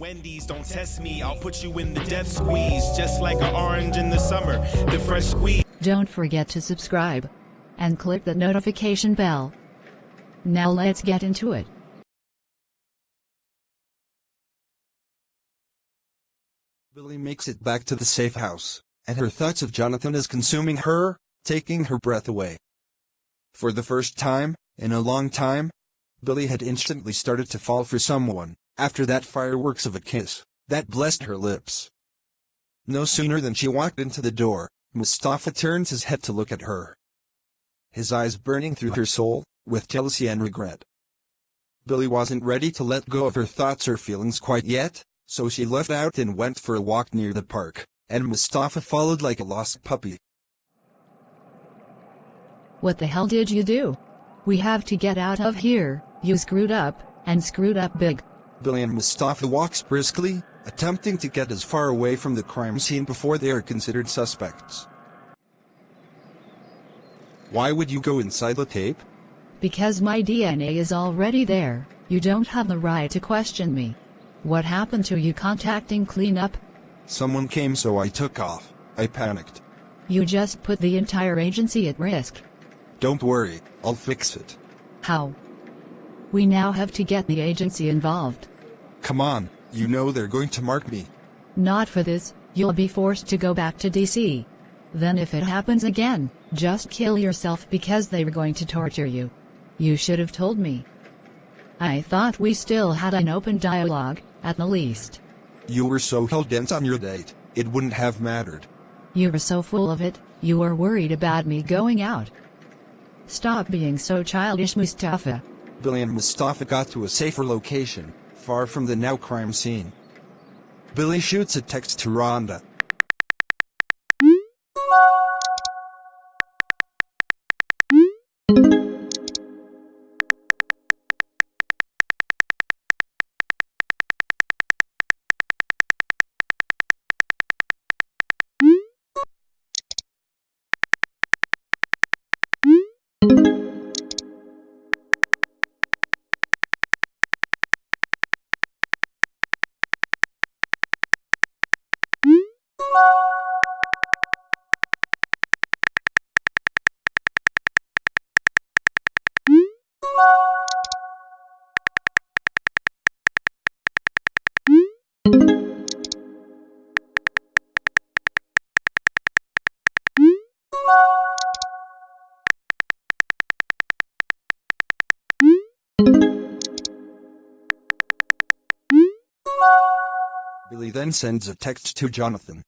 Wendy's, don't test me. I'll put you in the death squeeze, just like an orange in the summer, the fresh squeeze. Don't forget to subscribe and click the notification bell. Now let's get into it. Billie makes it back to the safe house, and her thoughts of Jonathan is consuming her, taking her breath away. For the first time, in a long time, Billie had instantly started to fall for someone, after that fireworks of a kiss, that blessed her lips. No sooner than she walked into the door, Mustafa turns his head to look at her. His eyes burning through her soul, with jealousy and regret. Billie wasn't ready to let go of her thoughts or feelings quite yet, so she left out and went for a walk near the park, and Mustafa followed like a lost puppy. What the hell did you do? We have to get out of here, you screwed up, and screwed up big. Billie and Mustafa walks briskly, attempting to get as far away from the crime scene before they are considered suspects. Why would you go inside the tape? Because my DNA is already there, you don't have the right to question me. What happened to you contacting cleanup? Someone came, so I took off. I panicked. You just put the entire agency at risk. Don't worry, I'll fix it. How? We now have to get the agency involved. Come on, you know they're going to mark me. Not for this, you'll be forced to go back to DC. Then if it happens again, just kill yourself because they were going to torture you. You should have told me. I thought we still had an open dialogue, at the least. You were so hell-bent on your date, it wouldn't have mattered. You were so full of it, you were worried about me going out. Stop being so childish, Mustafa. Billie and Mustafa got to a safer location, far from the now crime scene. Billie shoots a text to Rhonda. Billie then sends a text to Jonathan.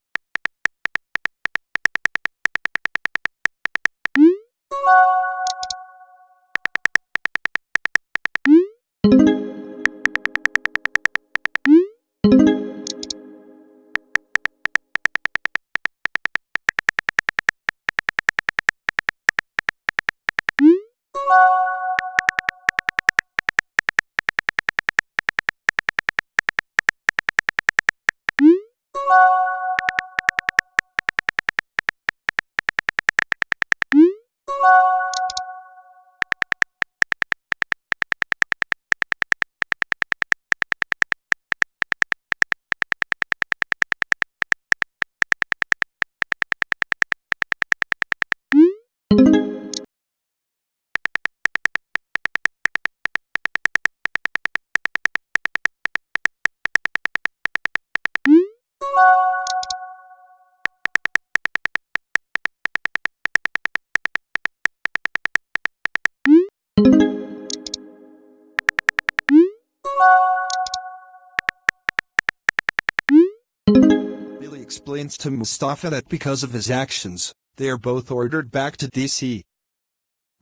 Billie explains to Mustafa that because of his actions, they are both ordered back to DC.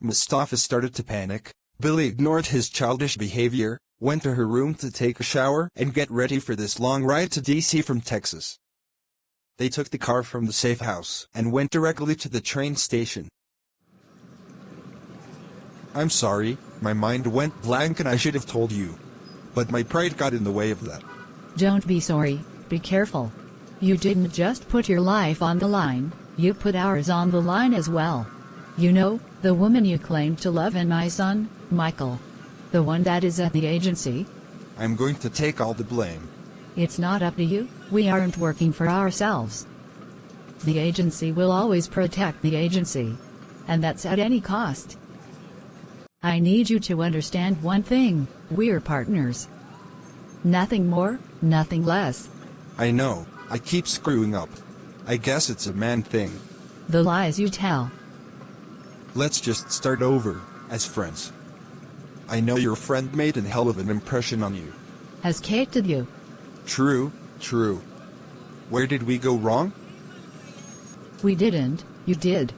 Mustafa started to panic. Billie ignored his childish behavior, went to her room to take a shower and get ready for this long ride to DC from Texas. They took the car from the safe house and went directly to the train station. I'm sorry, my mind went blank and I should have told you. But my pride got in the way of that. Don't be sorry, be careful. You didn't just put your life on the line, you put ours on the line as well. You know, the woman you claimed to love and my son, Michael. The one that is at the agency. I'm going to take all the blame. It's not up to you, we aren't working for ourselves. The agency will always protect the agency. And that's at any cost. I need you to understand one thing, we're partners. Nothing more, nothing less. I know, I keep screwing up. I guess it's a man thing. The lies you tell. Let's just start over, as friends. I know your friend made a hell of an impression on you. As Kate did you. True. Where did we go wrong? We didn't, you did.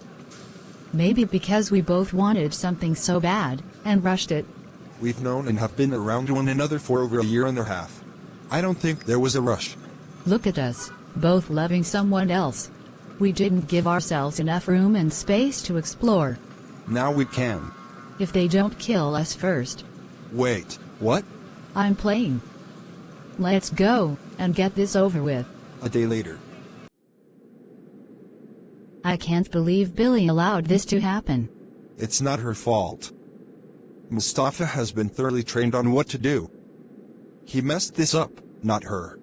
Maybe because we both wanted something so bad, and rushed it. We've known and have been around one another for over a year and a half. I don't think there was a rush. Look at us, both loving someone else. We didn't give ourselves enough room and space to explore. Now we can. If they don't kill us first. Wait, what? I'm playing. Let's go, and get this over with. A day later. I can't believe Billie allowed this to happen. It's not her fault. Mustafa has been thoroughly trained on what to do. He messed this up, not her.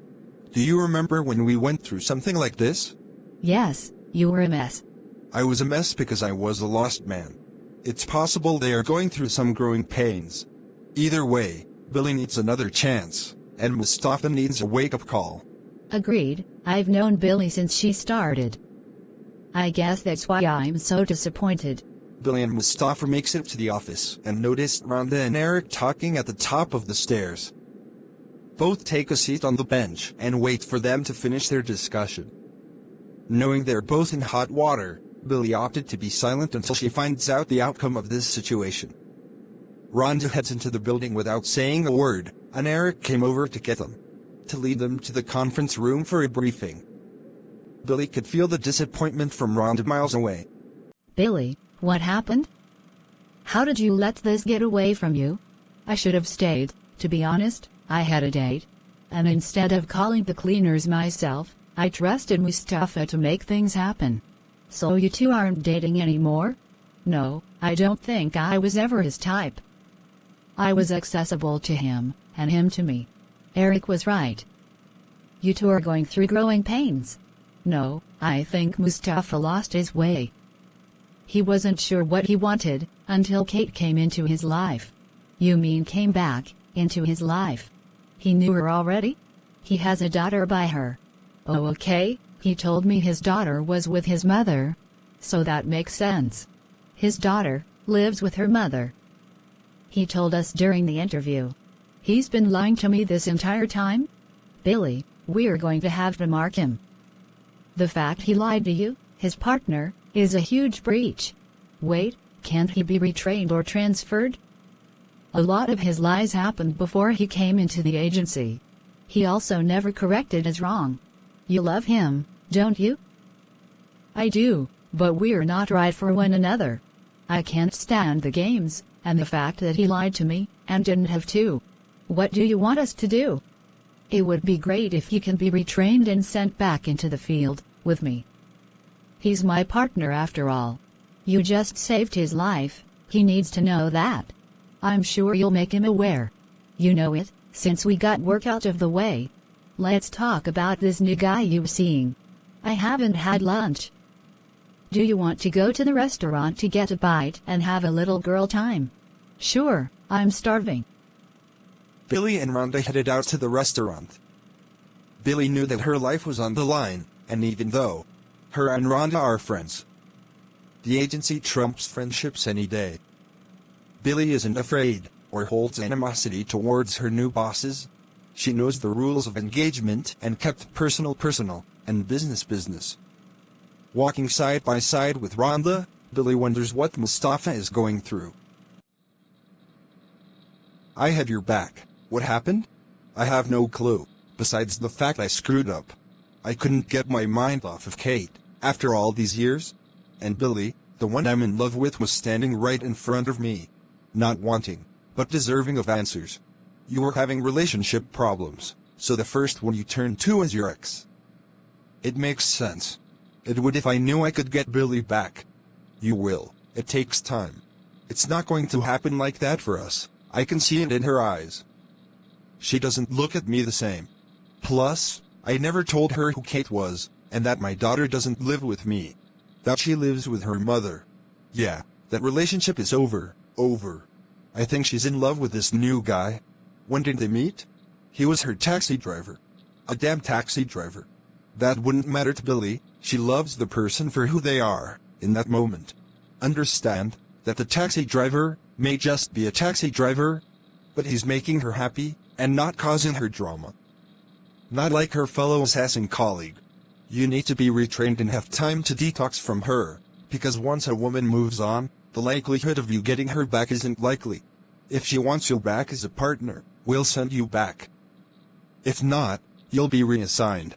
Do you remember when we went through something like this? Yes, you were a mess. I was a mess because I was a lost man. It's possible they are going through some growing pains. Either way, Billie needs another chance, and Mustafa needs a wake-up call. Agreed, I've known Billie since she started. I guess that's why I'm so disappointed. Billie and Mustafa makes it to the office and noticed Rhonda and Eric talking at the top of the stairs. Both take a seat on the bench and wait for them to finish their discussion. Knowing they're both in hot water, Billie opted to be silent until she finds out the outcome of this situation. Rhonda heads into the building without saying a word, and Eric came over to get them, to lead them to the conference room for a briefing. Billie could feel the disappointment from Rhonda miles away. Billie, what happened? How did you let this get away from you? I should have stayed, to be honest, I had a date. And instead of calling the cleaners myself, I trusted Mustafa to make things happen. So you two aren't dating anymore? No, I don't think I was ever his type. I was accessible to him, and him to me. Eric was right. You two are going through growing pains. No, I think Mustafa lost his way. He wasn't sure what he wanted, until Kate came into his life. You mean came back, into his life. He knew her already? He has a daughter by her. Oh okay, he told me his daughter was with his mother. So that makes sense. His daughter lives with her mother. He told us during the interview. He's been lying to me this entire time? Billie, we're going to have to mark him. The fact he lied to you, his partner, is a huge breach. Wait, can't he be retrained or transferred? A lot of his lies happened before he came into the agency. He also never corrected his wrong. You love him, don't you? I do, but we're not right for one another. I can't stand the games, and the fact that he lied to me, and didn't have to. What do you want us to do? It would be great if he can be retrained and sent back into the field, with me. He's my partner after all. You just saved his life, he needs to know that. I'm sure you'll make him aware. You know it, since we got work out of the way. Let's talk about this new guy you're seeing. I haven't had lunch. Do you want to go to the restaurant to get a bite and have a little girl time? Sure, I'm starving. Billie and Rhonda headed out to the restaurant. Billie knew that her life was on the line, and even though her and Rhonda are friends, the agency trumps friendships any day. Billie isn't afraid, or holds animosity towards her new bosses. She knows the rules of engagement and kept personal, and business. Walking side by side with Rhonda, Billie wonders what Mustafa is going through. I had your back. What happened? I have no clue, besides the fact I screwed up. I couldn't get my mind off of Kate, after all these years. And Billie, the one I'm in love with, was standing right in front of me. Not wanting, but deserving of answers. You were having relationship problems, so the first one you turned to is your ex. It makes sense. It would if I knew I could get Billie back. You will. It takes time. It's not going to happen like that for us. I can see it in her eyes. She doesn't look at me the same. Plus, I never told her who Kate was, and that my daughter doesn't live with me. That she lives with her mother. Yeah, that relationship is over. I think she's in love with this new guy. When did they meet? He was her taxi driver. A damn taxi driver. That wouldn't matter to Billie. She loves the person for who they are, in that moment. Understand that the taxi driver may just be a taxi driver, but he's making her happy and not causing her drama. Not like her fellow assassin colleague. You need to be retrained and have time to detox from her, because once a woman moves on, the likelihood of you getting her back isn't likely. If she wants you back as a partner, we'll send you back. If not, you'll be reassigned.